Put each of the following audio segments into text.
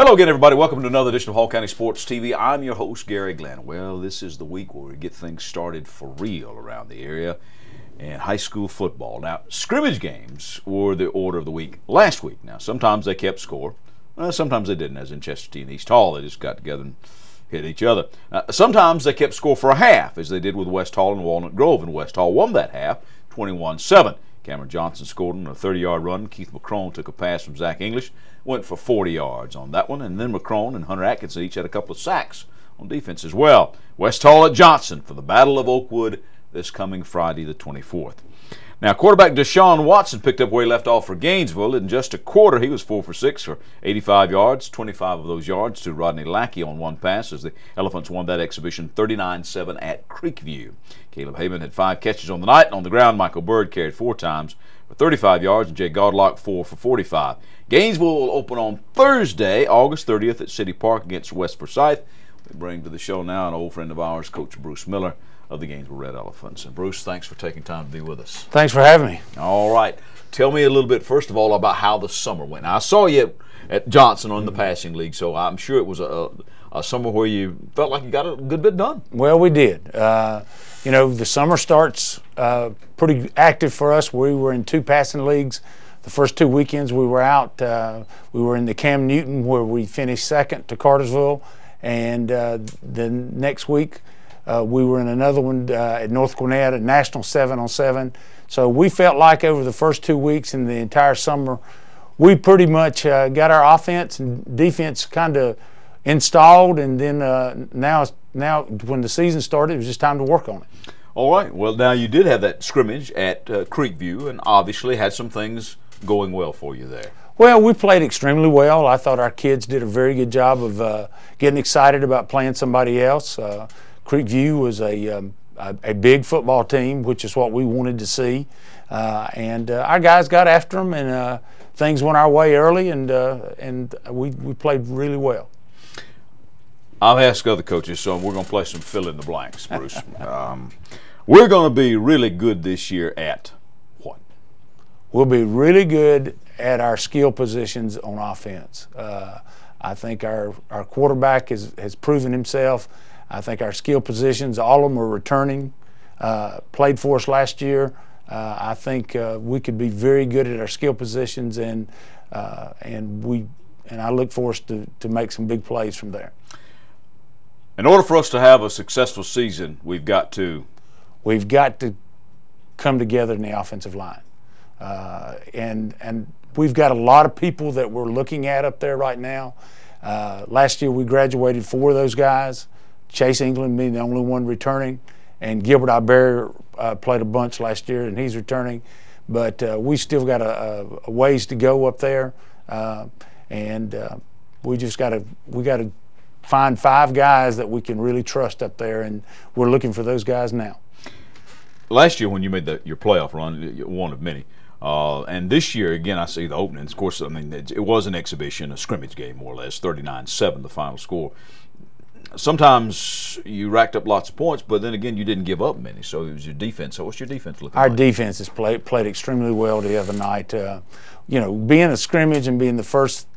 Hello again, everybody. Welcome to another edition of Hall County Sports TV. I'm your host, Gary Glenn. Well, this is the week where we get things started for real around the area and high school football. Now, scrimmage games were the order of the week last week. Now, sometimes they kept score. Sometimes they didn't, as in Chesterton and East Hall. They just got together and hit each other. Sometimes they kept score for a half, as they did with West Hall and Walnut Grove, and West Hall won that half, 21-7. Cameron Johnson scored on a 30-yard run. Keith McCrone took a pass from Zach English, went for 40 yards on that one, and then McCrone and Hunter Atkinson each had a couple of sacks on defense as well. West Hall at Johnson for the Battle of Oakwood this coming Friday the 24th. Now, quarterback Deshaun Watson picked up where he left off for Gainesville. In just a quarter, he was 4 for 6 for 85 yards, 25 of those yards to Rodney Lackey on one pass as the Elephants won that exhibition 39-7 at Creekview. Caleb Heyman had 5 catches on the night, and on the ground, Michael Bird carried 4 times for 35 yards, and Jay Godlock 4 for 45. Gainesville will open on Thursday, August 30th at City Park against West Forsyth. We bring to the show now an old friend of ours, Coach Bruce Miller of the Gainesville Red Elephants. And Bruce, thanks for taking time to be with us. Thanks for having me. All right. Tell me a little bit, first of all, about how the summer went. Now, I saw you at Johnson on the passing league, so I'm sure it was a summer where you felt like you got a good bit done. Well, we did. You know, the summer starts pretty active for us. We were in 2 passing leagues. The first 2 weekends we were out. We were in the Cam Newton, where we finished second to Cartersville, and the next week we were in another one at North Gwinnett, a national 7-on-7. So we felt like over the first 2 weeks and the entire summer, we pretty much got our offense and defense kind of installed, and then now when the season started, it was just time to work on it. All right. Well, now you did have that scrimmage at Creekview, and obviously had some things going well for you there. Well, we played extremely well. I thought our kids did a very good job of getting excited about playing somebody else. Creekview was a big football team, which is what we wanted to see, and our guys got after them, and things went our way early, and we played really well. I've asked other coaches, so we're going to play some fill in the blanks, Bruce. We're going to be really good this year at what? We'll be really good at our skill positions on offense. I think our quarterback has proven himself. I think our skill positions, all of them are returning, played for us last year. I think we could be very good at our skill positions, and I look for us to make some big plays from there. In order for us to have a successful season, we've got to come together in the offensive line, and we've got a lot of people that we're looking at up there right now. Last year we graduated 4 of those guys. Chase England being the only one returning, and Gilbert Ibear played a bunch last year, and he's returning. But we still got a ways to go up there, and we got to find 5 guys that we can really trust up there, and we're looking for those guys now. Last year when you made your playoff run, one of many, and this year, again, I see the openings. Of course, I mean, it was an exhibition, a scrimmage game more or less, 39-7 the final score. Sometimes you racked up lots of points, but then again, you didn't give up many, so it was your defense. So what's your defense looking like? Our defense has played extremely well the other night. You know, being a scrimmage and being the first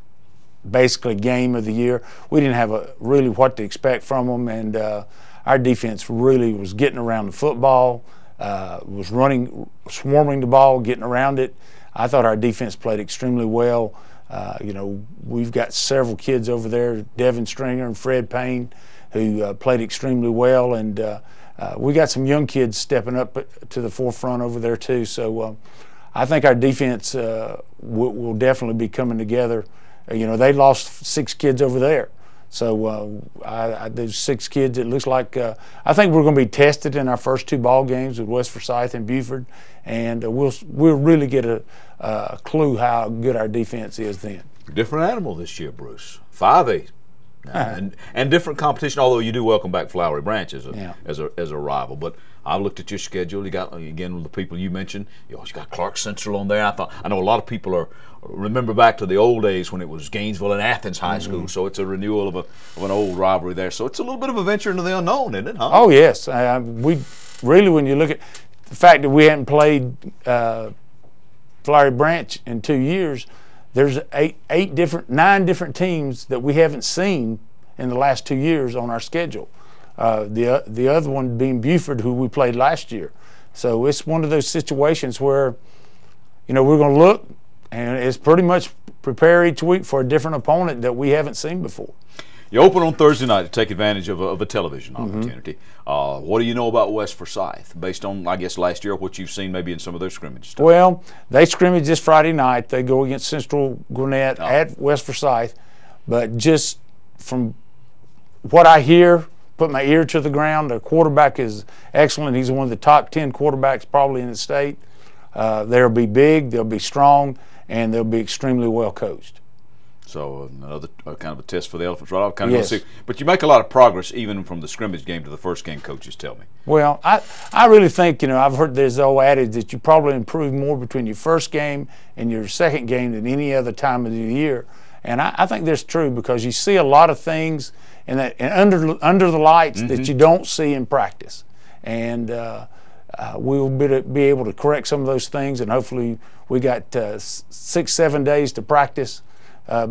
basically game of the year, we didn't have really what to expect from them, and our defense really was getting around the football, was swarming the ball, getting around it. I thought our defense played extremely well. You know, we've got several kids over there, Devin Stringer and Fred Payne, who played extremely well, and we got some young kids stepping up to the forefront over there too. So I think our defense will definitely be coming together. You know, they lost 6 kids over there. So there's 6 kids. It looks like I think we're going to be tested in our first 2 ball games with West Forsyth and Buford, and we'll really get a clue how good our defense is then. Different animal this year, Bruce. 5A. And different competition, although you do welcome back Flowery Branch as a rival. But I've looked at your schedule. You got, again, the people you mentioned. You got Clark Central on there. I know a lot of people remember back to the old days when it was Gainesville and Athens High School. So it's a renewal of an old rivalry there. So it's a little bit of a venture into the unknown, isn't it, huh? Oh, yes. We really, when you look at the fact that we hadn't played Flowery Branch in 2 years, there's nine different teams that we haven't seen in the last 2 years on our schedule. The other one being Buford, who we played last year. So it's one of those situations where, we're going to look, and it's pretty much prepare each week for a different opponent that we haven't seen before. You open on Thursday night to take advantage of a television opportunity. What do you know about West Forsyth, based on, I guess, last year, what you've seen maybe in some of their scrimmage stuff? Well, they scrimmage this Friday night. They go against Central Gwinnett at West Forsyth. But just from what I hear, put my ear to the ground, their quarterback is excellent. He's one of the top 10 quarterbacks probably in the state. They'll be big, they'll be strong, and they'll be extremely well coached. So another kind of a test for the Elephants right off. Yes. But you make a lot of progress even from the scrimmage game to the first game, coaches tell me. Well, I really think, I've heard there's the old adage that you probably improve more between your first game and your second game than any other time of the year. And I think that's true, because you see a lot of things under the lights that you don't see in practice. And we'll be able to correct some of those things, and hopefully we got 6-7 days to practice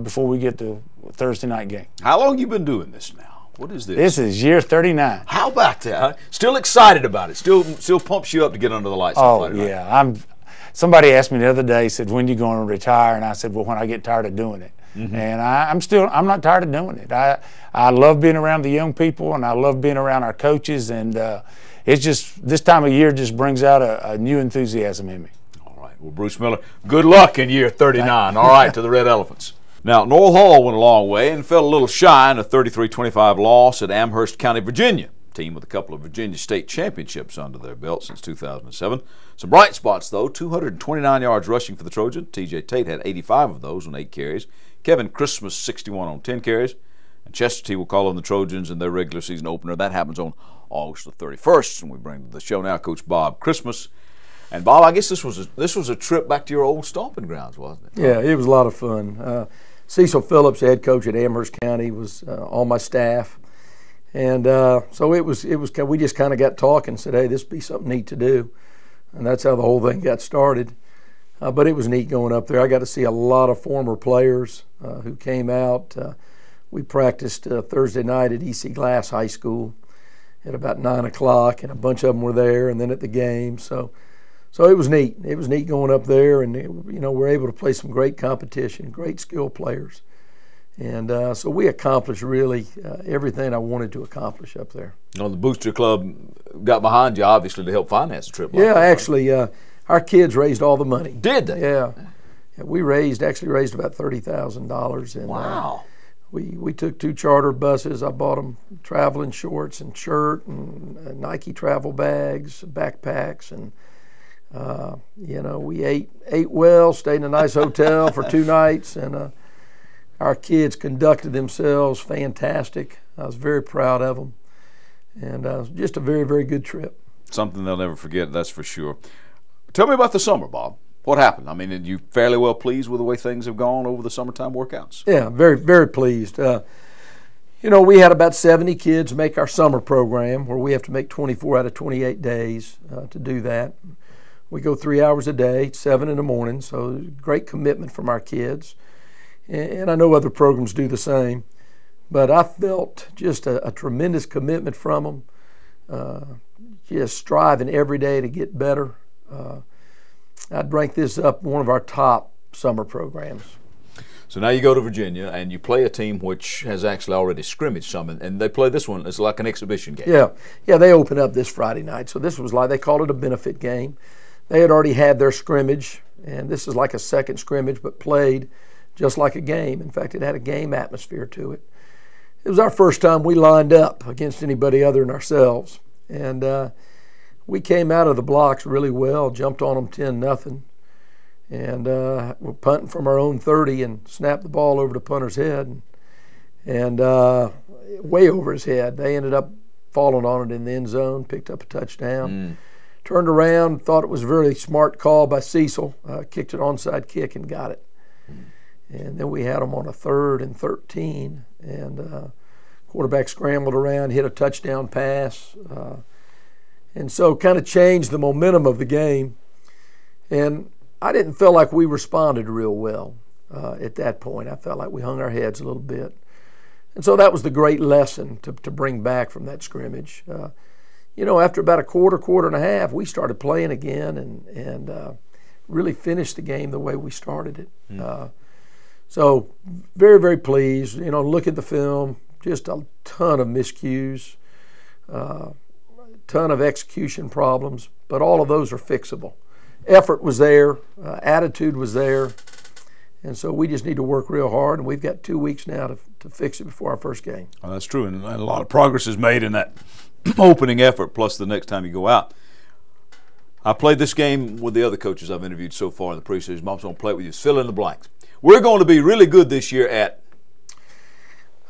before we get to Thursday night game. How long have you been doing this now? What is this? This is year 39. How about that? Still excited about it? Still pumps you up to get under the lights? Oh, yeah. Somebody asked me the other day, said, when you going to retire? And I said, well, when I get tired of doing it. And I'm not tired of doing it. I love being around the young people, and I love being around our coaches, and it's just, this time of year just brings out a new enthusiasm in me. All right. Well, Bruce Miller, good luck in year 39. All right, to the Red Elephants. Now, Noel Hall went a long way and fell a little shy in a 33-25 loss at Amherst County, Virginia. Team with a couple of Virginia State championships under their belt since 2007. Some bright spots, though. 229 yards rushing for the Trojans. T.J. Tate had 85 of those on 8 carries. Kevin Christmas, 61 on 10 carries. And Chester T will call on the Trojans in their regular season opener. That happens on August the 31st. And we bring to the show now Coach Bob Christmas. And Bob, I guess this was a trip back to your old stomping grounds, wasn't it? Yeah, it was a lot of fun. Cecil Phillips, head coach at Amherst County, was on my staff. And so it was. We just kind of got talking and said, hey, this would be something neat to do. And that's how the whole thing got started. But it was neat going up there. I got to see a lot of former players who came out. We practiced Thursday night at E.C. Glass High School at about 9 o'clock, and a bunch of them were there, and then at the game. So it was neat. It was neat going up there, and we're able to play some great competition, great skill players. And so we accomplished really everything I wanted to accomplish up there. The Booster Club got behind you, obviously, to help finance the trip. Yeah, actually, our kids raised all the money. Did they? Yeah. We actually raised about $30,000. And, wow. We took 2 charter buses. I bought them traveling shorts and shirt and Nike travel bags, backpacks, and we ate well, stayed in a nice hotel for 2 nights, and our kids conducted themselves fantastic. I was very proud of them, and just a very, very good trip. Something they'll never forget, that's for sure. Tell me about the summer, Bob. What happened? I mean, are you fairly well pleased with the way things have gone over the summertime workouts? Yeah, very, very pleased. We had about 70 kids make our summer program, where we have to make 24 out of 28 days to do that. We go 3 hours a day, 7 in the morning, so great commitment from our kids. And I know other programs do the same. But I felt just a tremendous commitment from them, just striving every day to get better. I'd rank this up one of our top summer programs. So now you go to Virginia and you play a team which has actually already scrimmaged some, and they play this one. It's like an exhibition game. Yeah, they open up this Friday night. So this was like, they called it a benefit game. They had already had their scrimmage, and this is like a second scrimmage, but played just like a game. In fact, it had a game atmosphere to it. It was our first time we lined up against anybody other than ourselves. And we came out of the blocks really well, jumped on them 10-0. And we're punting from our own 30 and snapped the ball over the punter's head. And way over his head. They ended up falling on it in the end zone, picked up a touchdown. Turned around, thought it was a very smart call by Cecil, kicked an onside kick and got it. And then we had them on a 3rd and 13, and quarterback scrambled around, hit a touchdown pass, and so kind of changed the momentum of the game. And I didn't feel like we responded real well. at that point. I felt like we hung our heads a little bit. And so that was the great lesson to bring back from that scrimmage. After about a quarter and a half, we started playing again and really finished the game the way we started it. So very, very pleased. Look at the film, just a ton of miscues, ton of execution problems, but all of those are fixable. Effort was there, attitude was there, and so we just need to work real hard, and we've got 2 weeks now to fix it before our first game. Well, that's true, and a lot of progress is made in that opening effort, plus the next time you go out. I played this game with the other coaches I've interviewed so far in the preseason. I'm going to play it with you. Fill in the blanks. We're going to be really good this year at?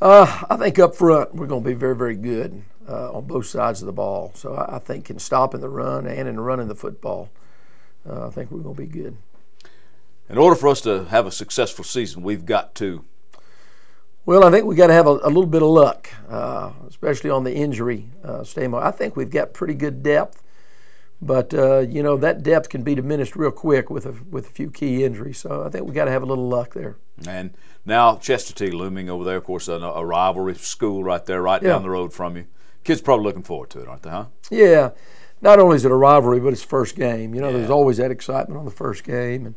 I think up front we're going to be very, very good on both sides of the ball. So I think in stopping the run and in running the football, I think we're going to be good. In order for us to have a successful season, we've got to? Well, I think we've got to have a little bit of luck, especially on the injury standpoint. I think we've got pretty good depth, but that depth can be diminished real quick with a few key injuries. So I think we've got to have a little luck there. And now Chestatee looming over there, of course, a rivalry school right there, down the road from you. Kids probably looking forward to it, aren't they, huh? Yeah. Not only is it a rivalry, but it's first game. There's always that excitement on the first game. And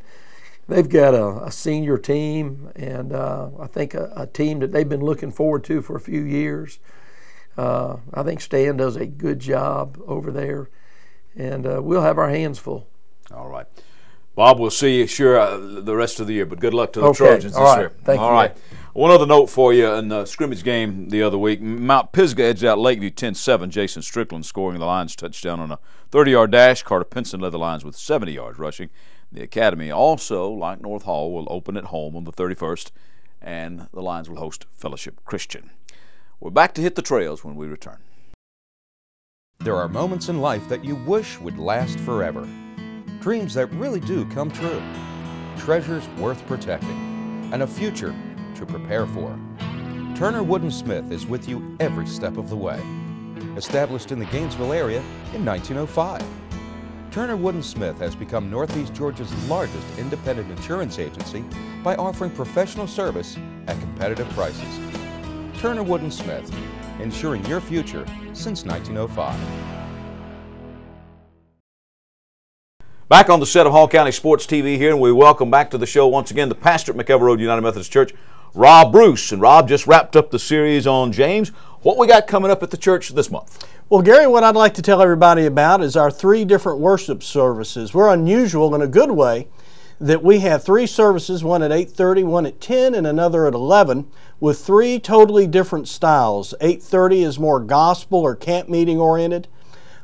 they've got a senior team, and I think a team that they've been looking forward to for a few years. I think Stan does a good job over there, and we'll have our hands full. All right. Bob, we'll see you the rest of the year, but good luck to the Trojans this year. Thank you. All right. One other note for you in the scrimmage game the other week. Mount Pisgah edged out Lakeview 10-7. Jason Strickland scoring the Lions touchdown on a 30-yard dash. Carter Pinson led the Lions with 70 yards rushing. The Academy also, like North Hall, will open at home on the 31st, and the Lions will host Fellowship Christian. We're back to hit the trails when we return. There are moments in life that you wish would last forever. Dreams that really do come true. Treasures worth protecting, and a future to prepare for. Turner Wood & Smith is with you every step of the way. Established in the Gainesville area in 1905. Turner Wood & Smith has become Northeast Georgia's largest independent insurance agency by offering professional service at competitive prices. Turner Wood & Smith, insuring your future since 1905. Back on the set of Hall County Sports TV here, and we welcome back to the show once again the pastor at McEver Road United Methodist Church, Rob Bruce. And Rob just wrapped up the series on James. What we got coming up at the church this month? Well, Gary, what I'd like to tell everybody about is our 3 different worship services. We're unusual in a good way that we have 3 services, one at 8:30, one at 10, and another at 11, with 3 totally different styles. 8:30 is more gospel or camp meeting oriented.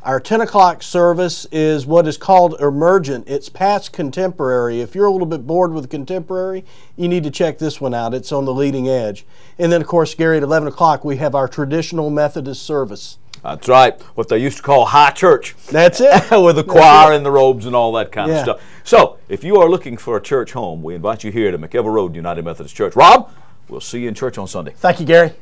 Our 10 o'clock service is what is called emergent. It's past contemporary. If you're a little bit bored with contemporary, you need to check this one out. It's on the leading edge. And then, of course, Gary, at 11 o'clock, we have our traditional Methodist service. That's right, what they used to call high church. That's it. With the choir and the robes and all that kind of stuff. So, if you are looking for a church home, we invite you here to McEver Road United Methodist Church. Rob, we'll see you in church on Sunday. Thank you, Gary.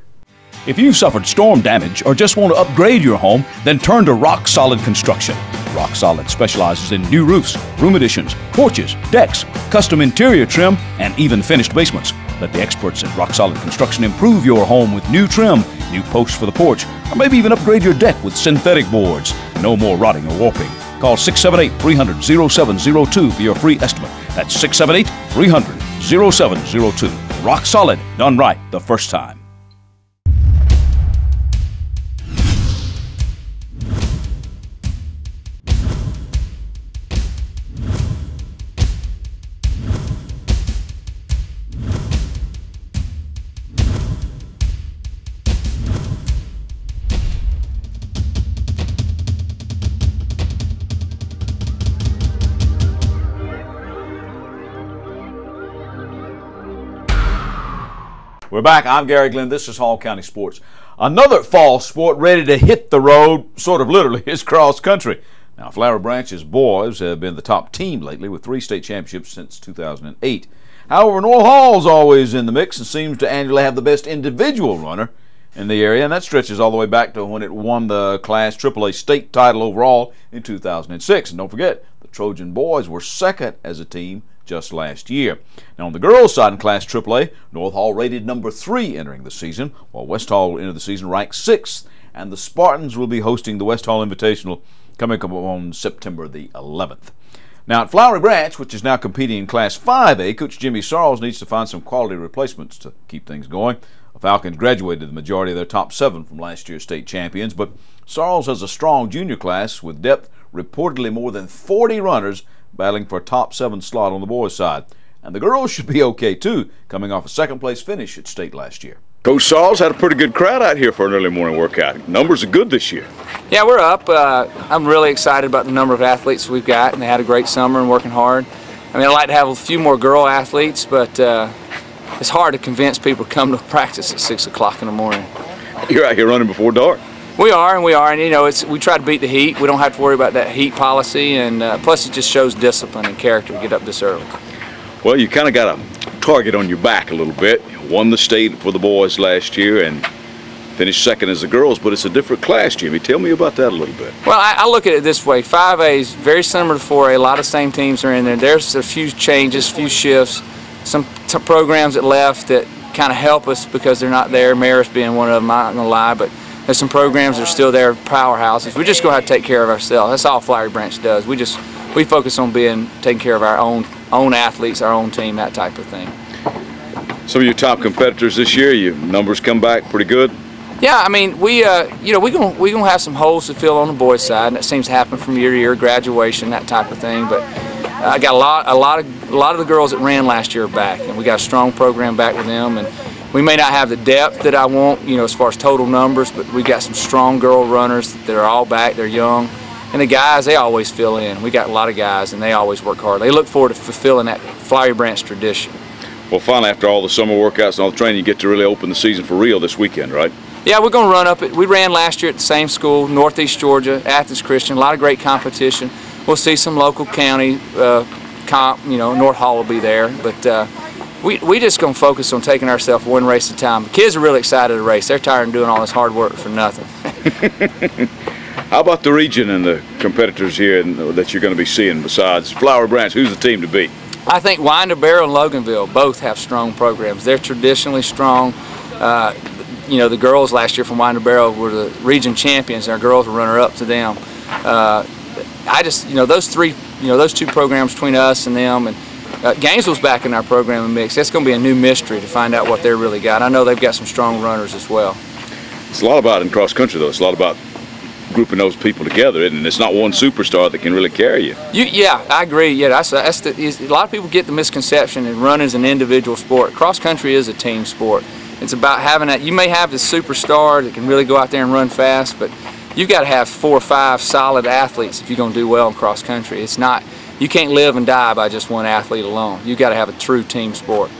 If you've suffered storm damage or just want to upgrade your home, then turn to Rock Solid Construction. Rock Solid specializes in new roofs, room additions, porches, decks, custom interior trim, and even finished basements. Let the experts at Rock Solid Construction improve your home with new trim, new posts for the porch, or maybe even upgrade your deck with synthetic boards. No more rotting or warping. Call 678-300-0702 for your free estimate. That's 678-300-0702. Rock Solid, done right the first time. We're back. I'm Gary Glenn. This is Hall County Sports. Another fall sport ready to hit the road, sort of literally, is cross country. Now, Flower Branch's boys have been the top team lately with 3 state championships since 2008. However, North Hall's always in the mix and seems to annually have the best individual runner in the area, and that stretches all the way back to when it won the Class AAA state title overall in 2006. And don't forget, the Trojan boys were second as a team just last year. Now on the girls' side in Class AAA, North Hall rated number 3 entering the season, while West Hall entered the season ranked 6th, and the Spartans will be hosting the West Hall Invitational coming up on September the 11th. Now at Flowery Branch, which is now competing in Class 5A, Coach Jimmy Sarles needs to find some quality replacements to keep things going. The Falcons graduated the majority of their top 7 from last year's state champions, but Sarles has a strong junior class with depth, reportedly more than 40 runners battling for a top 7 slot on the boys' side. And the girls should be okay too, coming off a second-place finish at state last year. Coach Sarles had a pretty good crowd out here for an early morning workout. Numbers are good this year. Yeah, we're up. I'm really excited about the number of athletes we've got, and they had a great summer and working hard. I mean, I'd like to have a few more girl athletes, but it's hard to convince people to come to practice at 6 o'clock in the morning. You're out here running before dark. We are, and you know, we try to beat the heat. We don't have to worry about that heat policy, and plus it just shows discipline and character to get up this early. Well, you kind of got a target on your back a little bit. You won the state for the boys last year and finished second as the girls, but it's a different class, Jimmy. Tell me about that a little bit. Well, I look at it this way. 5A is very similar to 4A. A lot of same teams are in there. There's a few changes, a few shifts, some programs that left that kind of help us because they're not there. Marist being one of them, I'm not going to lie, but there's some programs that are still there, powerhouses. We just go have to take care of ourselves. That's all Flowery Branch does. We focus on taking care of our own athletes, our own team, that type of thing. Some of your top competitors this year, your numbers come back pretty good. Yeah, I mean, we're gonna have some holes to fill on the boys' side, and that seems to happen from year to year, graduation, that type of thing. But I got a lot of the girls that ran last year are back, and we got a strong program back with them. And we may not have the depth that I want, as far as total numbers, but we got some strong girl runners that are all back. They're young. And the guys, they always fill in. We got a lot of guys, and they always work hard. They look forward to fulfilling that Flowery Branch tradition. Well, finally, after all the summer workouts and all the training, you get to really open the season for real this weekend, right? Yeah, we're going to run up it. We ran last year at the same school, Northeast Georgia, Athens Christian. A lot of great competition. We'll see some local county comp. North Hall will be there. But we just going to focus on taking ourselves one race at a time. The kids are really excited to race. They're tired of doing all this hard work for nothing. How about the region and the competitors here that you're going to be seeing besides Flowery Branch? Who's the team to beat? I think Winder Barrow and Loganville both have strong programs. They're traditionally strong. The girls last year from Winder Barrow were the region champions, and our girls were runner-up to them. Those two programs between us and them, and Gainesville's back in our program and mix. That's going to be a new mystery to find out what they really got. I know they've got some strong runners as well. It's a lot about in cross country, though. It's a lot about grouping those people together, isn't it? It's not one superstar that can really carry you. Yeah, I agree. Yeah, a lot of people get the misconception that running is an individual sport. Cross country is a team sport. It's about having that. You may have the superstar that can really go out there and run fast, but you've got to have 4 or 5 solid athletes if you're going to do well in cross country. It's not. You can't live and die by just one athlete alone. You've got to have a true team sport.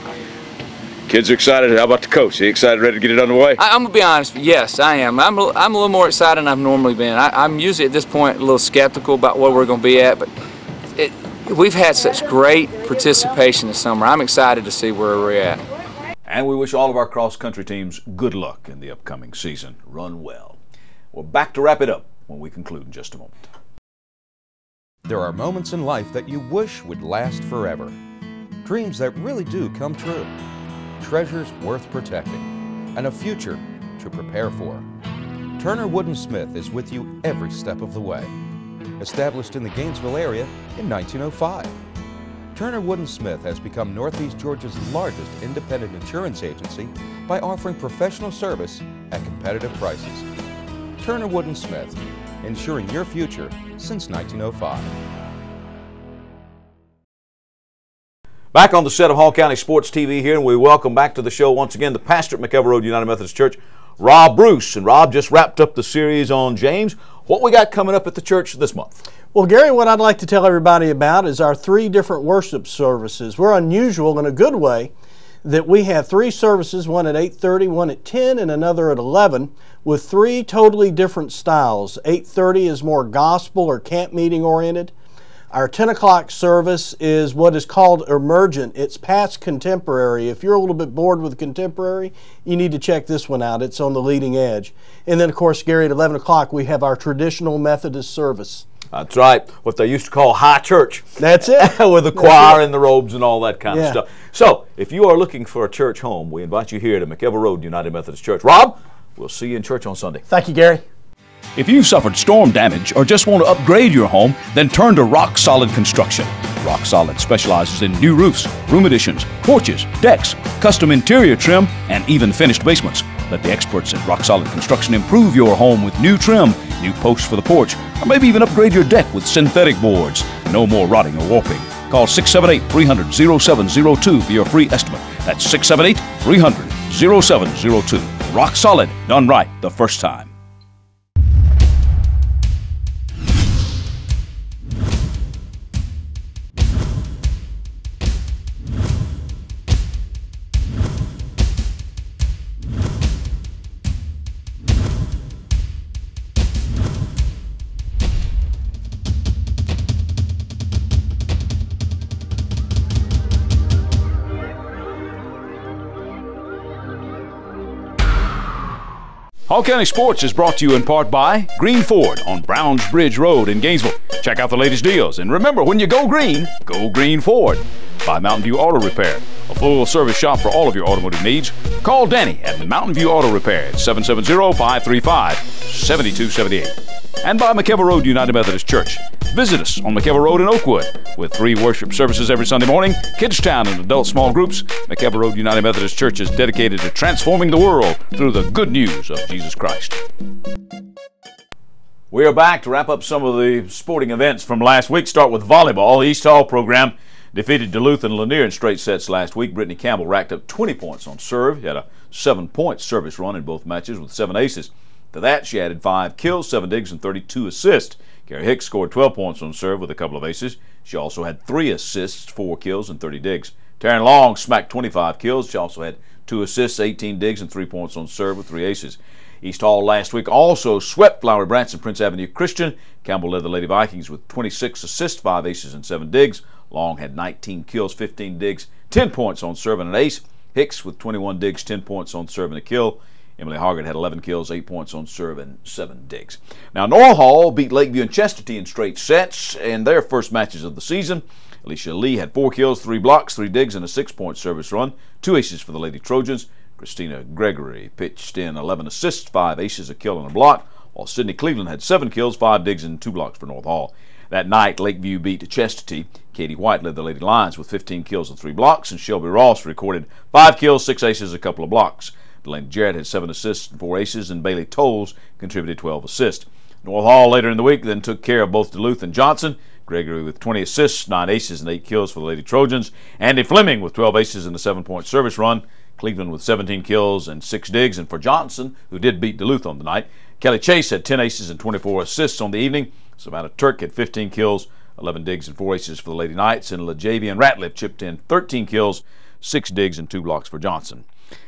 Kids are excited. How about the coach? He excited, ready to get it underway? I'm going to be honest. Yes, I am. I'm a little more excited than I've normally been. I'm usually at this point a little skeptical about where we're going to be at, but we've had such great participation this summer. I'm excited to see where we're at. And we wish all of our cross-country teams good luck in the upcoming season. Run well. We're back to wrap it up when we conclude in just a moment. There are moments in life that you wish would last forever. Dreams that really do come true. Treasures worth protecting, and a future to prepare for. Turner Wood & Smith is with you every step of the way. Established in the Gainesville area in 1905, Turner Wood & Smith has become Northeast Georgia's largest independent insurance agency by offering professional service at competitive prices. Turner Wood & Smith, insuring your future since 1905. Back on the set of Hall County Sports TV here, and we welcome back to the show once again the pastor at McEver Road United Methodist Church, Rob Bruce. And Rob just wrapped up the series on James. What we got coming up at the church this month? Well, Gary, what I'd like to tell everybody about is our 3 different worship services. We're unusual in a good way that we have 3 services, one at 8:30, one at 10, and another at 11, with 3 totally different styles. 8:30 is more gospel or camp meeting oriented. Our 10 o'clock service is what is called emergent. It's past contemporary. If you're a little bit bored with contemporary, you need to check this one out. It's on the leading edge. And then, of course, Gary, at 11 o'clock, we have our traditional Methodist service. That's right. What they used to call high church. That's it. With the choir and the robes and all that kind of Yeah. stuff. So, if you are looking for a church home, we invite you here to McEver Road United Methodist Church. Rob, we'll see you in church on Sunday. Thank you, Gary. If you've suffered storm damage or just want to upgrade your home, then turn to Rock Solid Construction. Rock Solid specializes in new roofs, room additions, porches, decks, custom interior trim, and even finished basements. Let the experts at Rock Solid Construction improve your home with new trim, new posts for the porch, or maybe even upgrade your deck with synthetic boards. No more rotting or warping. Call 678-300-0702 for your free estimate. That's 678-300-0702. Rock Solid, done right the first time. Hall County Sports is brought to you in part by Green Ford on Browns Bridge Road in Gainesville. Check out the latest deals. And remember, when you go Green Ford. By Mountain View Auto Repair, a full-service shop for all of your automotive needs. Call Danny at Mountain View Auto Repair at 770-535-7278. And by McEver Road United Methodist Church. Visit us on McEver Road in Oakwood with 3 worship services every Sunday morning, Kids Town and adult small groups. McEver Road United Methodist Church is dedicated to transforming the world through the good news of Jesus Christ. We are back to wrap up some of the sporting events from last week. Start with volleyball. The East Hall program defeated Duluth and Lanier in straight sets last week. Brittany Campbell racked up 20 points on serve. She had a 7-point service run in both matches with 7 aces. To that, she added 5 kills, 7 digs, and 32 assists. Carrie Hicks scored 12 points on serve with a couple of aces. She also had 3 assists, 4 kills, and 30 digs. Taryn Long smacked 25 kills. She also had 2 assists, 18 digs, and 3 points on serve with 3 aces. East Hall last week also swept Flowery Branch and Prince Avenue Christian. Campbell led the Lady Vikings with 26 assists, 5 aces, and 7 digs. Long had 19 kills, 15 digs, 10 points on serve and an ace. Hicks with 21 digs, 10 points on serve and a kill. Emily Hoggart had 11 kills, 8 points on serve, and 7 digs. Now, North Hall beat Lakeview and Chestatee in straight sets in their first matches of the season. Alicia Lee had 4 kills, 3 blocks, 3 digs, and a 6-point service run. 2 aces for the Lady Trojans. Christina Gregory pitched in 11 assists, 5 aces, a kill, and a block, while Sydney Cleveland had 7 kills, 5 digs, and 2 blocks for North Hall. That night, Lakeview beat Chestatee. Katie White led the Lady Lions with 15 kills and 3 blocks, and Shelby Ross recorded 5 kills, 6 aces, a couple of blocks. Delaney Jarrett had 7 assists and 4 aces, and Bailey Tolles contributed 12 assists. North Hall later in the week then took care of both Duluth and Johnson. Gregory with 20 assists, 9 aces, and 8 kills for the Lady Trojans. Andy Fleming with 12 aces and a 7-point service run. Cleveland with 17 kills and 6 digs. And for Johnson, who did beat Duluth on the night, Kelly Chase had 10 aces and 24 assists on the evening. Savannah Turk had 15 kills, 11 digs, and 4 aces for the Lady Knights. And LaJavian Ratliff chipped in 13 kills, 6 digs, and 2 blocks for Johnson.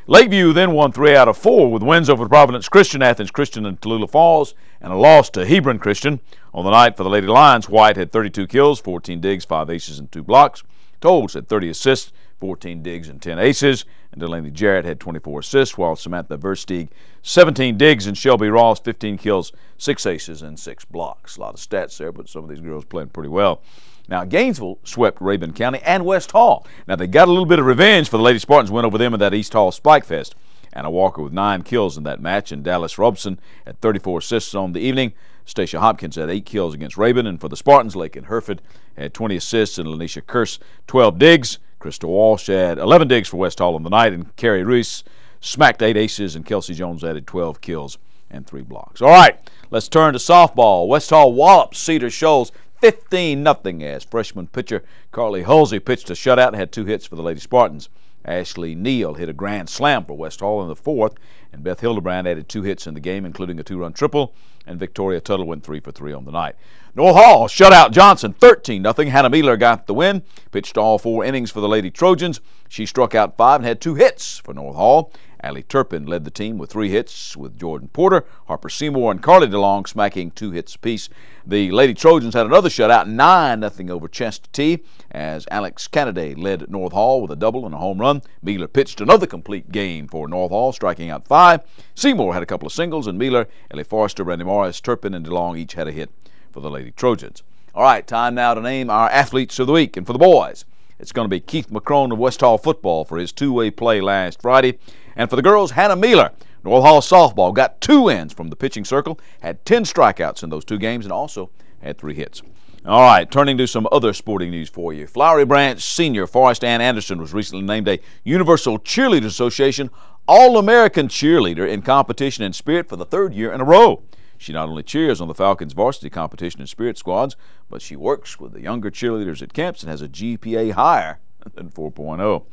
Lakeview then won 3 out of 4 with wins over Providence Christian, Athens Christian, and Tallulah Falls, and a loss to Hebron Christian. On the night for the Lady Lions, White had 32 kills, 14 digs, 5 aces, and 2 blocks. Tolles had 30 assists, 14 digs, and 10 aces. And Delaney Jarrett had 24 assists, while Samantha Versteeg 17 digs, and Shelby Ross 15 kills, 6 aces, and 6 blocks. A lot of stats there, but some of these girls playing pretty well. Now, Gainesville swept Rabun County and West Hall. Now, they got a little bit of revenge for the Lady Spartans went over them in that East Hall Spike Fest. Anna Walker with 9 kills in that match, and Dallas Robson had 34 assists on the evening. Stacia Hopkins had 8 kills against Rabun, and for the Spartans, Lakin Herford had 20 assists, and Lanisha Curse 12 digs. Krista Walsh had 11 digs for West Hall on the night, and Carrie Reese smacked 8 aces, and Kelsey Jones added 12 kills and 3 blocks. All right, let's turn to softball. West Hall wallops Cedar Shoals 15-0 as freshman pitcher Carly Hulsey pitched a shutout and had 2 hits for the Lady Spartans. Ashley Neal hit a grand slam for West Hall in the 4th, and Beth Hildebrand added 2 hits in the game, including a 2-run triple, and Victoria Tuttle went 3 for 3 on the night. North Hall shut out Johnson 13-0. Hannah Mealer got the win, pitched all 4 innings for the Lady Trojans. She struck out 5 and had 2 hits for North Hall. Allie Turpin led the team with 3 hits, with Jordan Porter, Harper Seymour, and Carly DeLong smacking 2 hits apiece. The Lady Trojans had another shutout, 9-0 over Chestatee, as Alex Kennedy led North Hall with a double and a home run. Mealer pitched another complete game for North Hall, striking out 5. Seymour had a couple of singles, and Mealer, Ellie Forrester, Randy Morris, Turpin, and DeLong each had a hit for the Lady Trojans. All right, time now to name our athletes of the week. And for the boys, it's going to be Keith McCrone of West Hall football for his two-way play last Friday. And for the girls, Hannah Mealer, North Hall softball, got 2 wins from the pitching circle, had 10 strikeouts in those 2 games, and also had 3 hits. All right, turning to some other sporting news for you. Flowery Branch senior Forrest Ann Anderson was recently named a Universal Cheerleaders Association All-American Cheerleader in Competition and Spirit for the 3rd year in a row. She not only cheers on the Falcons varsity competition and spirit squads, but she works with the younger cheerleaders at camps and has a GPA higher than 4.0.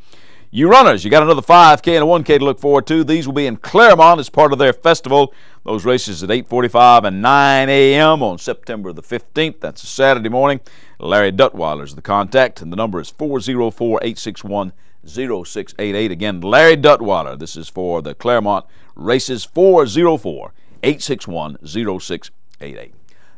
You runners, you got another 5K and a 1K to look forward to. These will be in Claremont as part of their festival. Those races at 8:45 and 9 a.m. on September the 15th. That's a Saturday morning. Larry Duttweiler is the contact, and the number is 404-861-0688. Again, Larry Duttweiler. This is for the Claremont races, 404-861-0688.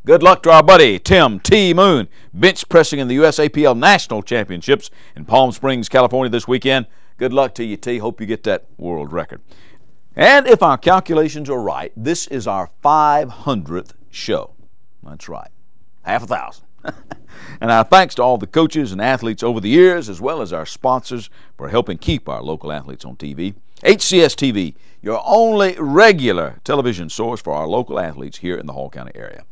Good luck to our buddy Tim T. Moon, bench pressing in the USAPL National Championships in Palm Springs, California this weekend. Good luck to you, T. Hope you get that world record. And if our calculations are right, this is our 500th show. That's right, 500. And our thanks to all the coaches and athletes over the years, as well as our sponsors for helping keep our local athletes on TV. HCS TV, your only regular television source for our local athletes here in the Hall County area.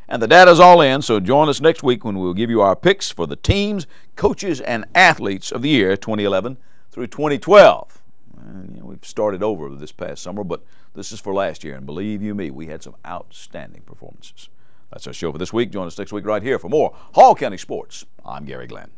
And the data's all in, so join us next week when we'll give you our picks for the teams, coaches, and athletes of the year 2011 through 2012. And, we've started over this past summer, but this is for last year, and believe you me, we had some outstanding performances. That's our show for this week. Join us next week right here for more Hall County Sports. I'm Gary Glenn.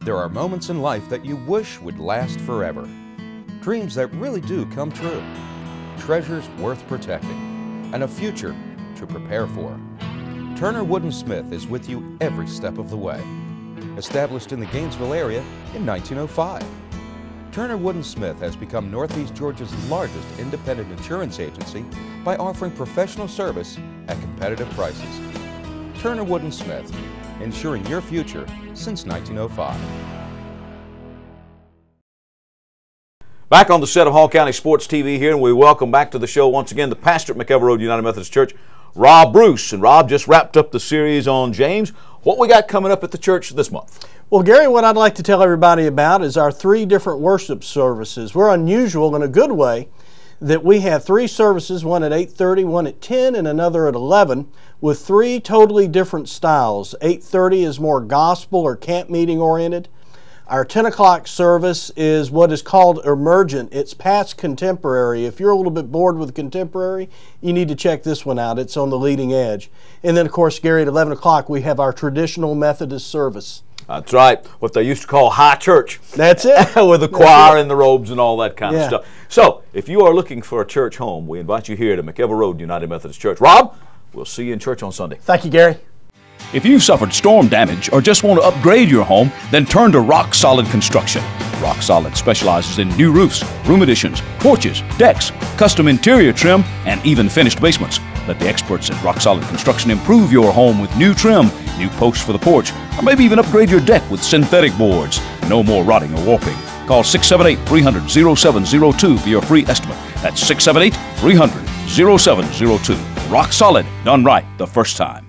There are moments in life that you wish would last forever. Dreams that really do come true. Treasures worth protecting. And a future to prepare for. Turner Wood & Smith is with you every step of the way. Established in the Gainesville area in 1905. Turner Wood & Smith has become Northeast Georgia's largest independent insurance agency by offering professional service at competitive prices. Turner Wood & Smith, ensuring your future since 1905. Back on the set of Hall County Sports TV here, and we welcome back to the show once again the pastor at McEver Road United Methodist Church, Rob Bruce. And Rob just wrapped up the series on James. What we got coming up at the church this month? Well, Gary, what I'd like to tell everybody about is our 3 different worship services. We're unusual in a good way that we have 3 services, one at 8:30, one at 10, and another at 11, with 3 totally different styles. 8:30 is more gospel or camp meeting oriented. Our 10 o'clock service is what is called emergent. It's past contemporary. If you're a little bit bored with contemporary, you need to check this one out. It's on the leading edge. And then, of course, Gary, at 11 o'clock, we have our traditional Methodist service. That's right, what they used to call high church. That's it. With the choir and the robes and all that kind of stuff. So, if you are looking for a church home, we invite you here to McEver Road United Methodist Church. Rob, we'll see you in church on Sunday. Thank you, Gary. If you've suffered storm damage or just want to upgrade your home, then turn to Rock Solid Construction. Rock Solid specializes in new roofs, room additions, porches, decks, custom interior trim, and even finished basements. Let the experts at Rock Solid Construction improve your home with new trim, new posts for the porch, or maybe even upgrade your deck with synthetic boards. No more rotting or warping. Call 678-300-0702 for your free estimate. That's 678-300-0702. Rock Solid, done right the first time.